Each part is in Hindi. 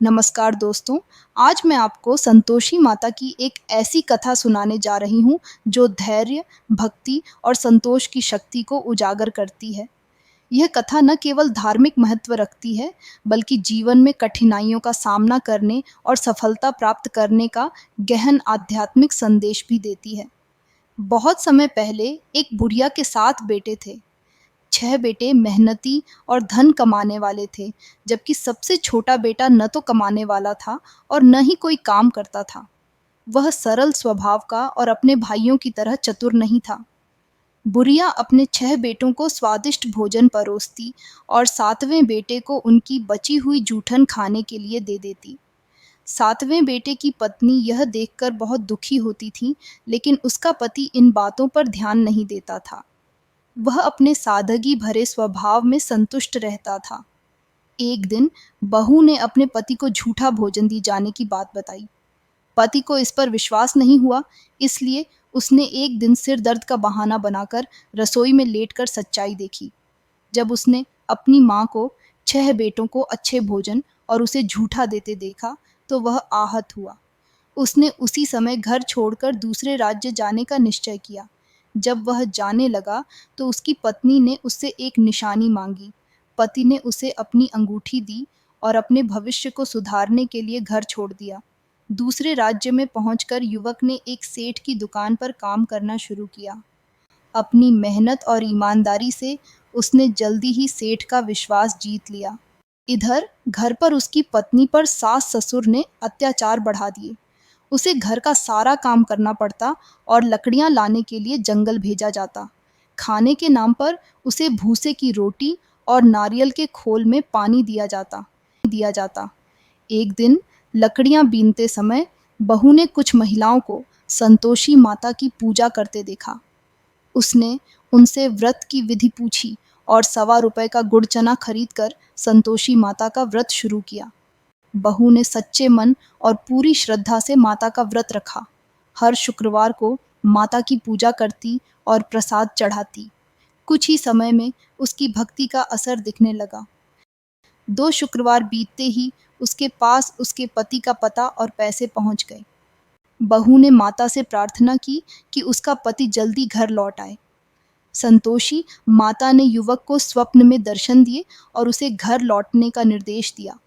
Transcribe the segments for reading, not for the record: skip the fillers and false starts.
नमस्कार दोस्तों, आज मैं आपको संतोषी माता की एक ऐसी कथा सुनाने जा रही हूँ जो धैर्य, भक्ति और संतोष की शक्ति को उजागर करती है। यह कथा न केवल धार्मिक महत्व रखती है, बल्कि जीवन में कठिनाइयों का सामना करने और सफलता प्राप्त करने का गहन आध्यात्मिक संदेश भी देती है। बहुत समय पहले एक बुढ़िया के 7 बेटे थे। 6 बेटे मेहनती और धन कमाने वाले थे, जबकि सबसे छोटा बेटा न तो कमाने वाला था और न ही कोई काम करता था। वह सरल स्वभाव का और अपने भाइयों की तरह चतुर नहीं था। बुढ़िया अपने 6 बेटों को स्वादिष्ट भोजन परोसती और 7वें बेटे को उनकी बची हुई जूठन खाने के लिए दे देती। 7वें बेटे की पत्नी यह देखकर बहुत दुखी होती थी, लेकिन उसका पति इन बातों पर ध्यान नहीं देता था। वह अपने सादगी भरे स्वभाव में संतुष्ट रहता था। एक दिन बहू ने अपने पति को झूठा भोजन दी जाने की बात बताई। पति को इस पर विश्वास नहीं हुआ, इसलिए उसने एक दिन सिर दर्द का बहाना बनाकर रसोई में लेटकर सच्चाई देखी। जब उसने अपनी माँ को 6 बेटों को अच्छे भोजन और उसे झूठा देते देखा, तो वह आहत हुआ। उसने उसी समय घर छोड़कर दूसरे राज्य जाने का निश्चय किया। जब वह जाने लगा, तो उसकी पत्नी ने उससे एक निशानी मांगी। पति ने उसे अपनी अंगूठी दी और अपने भविष्य को सुधारने के लिए घर छोड़ दिया। दूसरे राज्य में पहुंचकर युवक ने एक सेठ की दुकान पर काम करना शुरू किया। अपनी मेहनत और ईमानदारी से उसने जल्दी ही सेठ का विश्वास जीत लिया। इधर घर पर उसकी पत्नी पर सास-ससुर ने अत्याचार बढ़ा दिए। उसे घर का सारा काम करना पड़ता और लकड़ियां लाने के लिए जंगल भेजा जाता। खाने के नाम पर उसे भूसे की रोटी और नारियल के खोल में पानी दिया जाता। एक दिन लकड़ियां बीनते समय बहू ने कुछ महिलाओं को संतोषी माता की पूजा करते देखा। उसने उनसे व्रत की विधि पूछी और ₹1.25 का गुड़ चना खरीदकर संतोषी माता का व्रत शुरू किया। बहू ने सच्चे मन और पूरी श्रद्धा से माता का व्रत रखा। हर शुक्रवार को माता की पूजा करती और प्रसाद चढ़ाती। कुछ ही समय में उसकी भक्ति का असर दिखने लगा। 2 शुक्रवार बीतते ही उसके पास उसके पति का पता और पैसे पहुंच गए। बहू ने माता से प्रार्थना की कि उसका पति जल्दी घर लौट आए। संतोषी माता ने युवक को स्वप्न में दर्शन दिए और उसे घर लौटने का निर्देश दिया।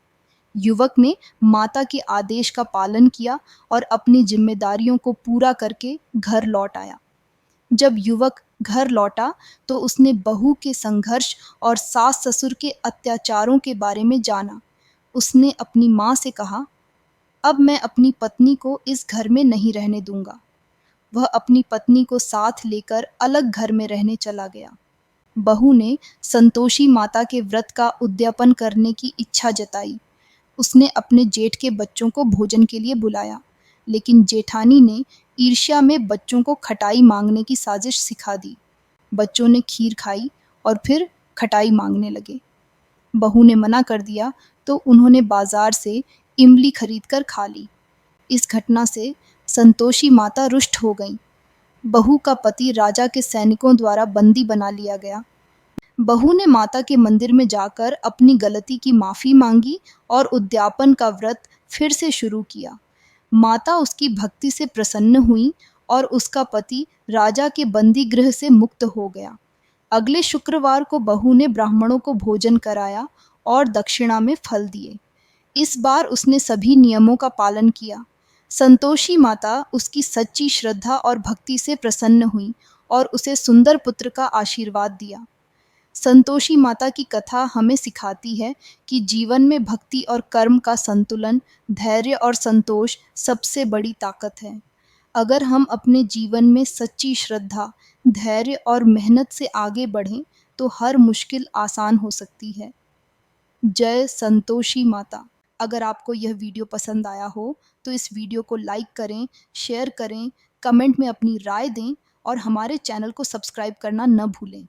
युवक ने माता के आदेश का पालन किया और अपनी जिम्मेदारियों को पूरा करके घर लौट आया। जब युवक घर लौटा, तो उसने बहू के संघर्ष और सास-ससुर के अत्याचारों के बारे में जाना। उसने अपनी माँ से कहा, अब मैं अपनी पत्नी को इस घर में नहीं रहने दूंगा। वह अपनी पत्नी को साथ लेकर अलग घर में रहने चला गया। बहू ने संतोषी माता के व्रत का उद्यापन करने की इच्छा जताई। उसने अपने जेठ के बच्चों को भोजन के लिए बुलाया, लेकिन जेठानी ने ईर्ष्या में बच्चों को खटाई मांगने की साजिश सिखा दी। बच्चों ने खीर खाई और फिर खटाई मांगने लगे। बहू ने मना कर दिया, तो उन्होंने बाजार से इमली खरीदकर खा ली। इस घटना से संतोषी माता रुष्ट हो गईं। बहू का पति राजा के सैनिकों द्वारा बंदी बना लिया गया। बहू ने माता के मंदिर में जाकर अपनी गलती की माफ़ी मांगी और उद्यापन का व्रत फिर से शुरू किया। माता उसकी भक्ति से प्रसन्न हुई और उसका पति राजा के बंदी गृह से मुक्त हो गया। अगले शुक्रवार को बहू ने ब्राह्मणों को भोजन कराया और दक्षिणा में फल दिए। इस बार उसने सभी नियमों का पालन किया। संतोषी माता उसकी सच्ची श्रद्धा और भक्ति से प्रसन्न हुई और उसे सुंदर पुत्र का आशीर्वाद दिया। संतोषी माता की कथा हमें सिखाती है कि जीवन में भक्ति और कर्म का संतुलन, धैर्य और संतोष सबसे बड़ी ताकत है। अगर हम अपने जीवन में सच्ची श्रद्धा, धैर्य और मेहनत से आगे बढ़ें, तो हर मुश्किल आसान हो सकती है। जय संतोषी माता। अगर आपको यह वीडियो पसंद आया हो, तो इस वीडियो को लाइक करें, शेयर करें, कमेंट में अपनी राय दें और हमारे चैनल को सब्सक्राइब करना न भूलें।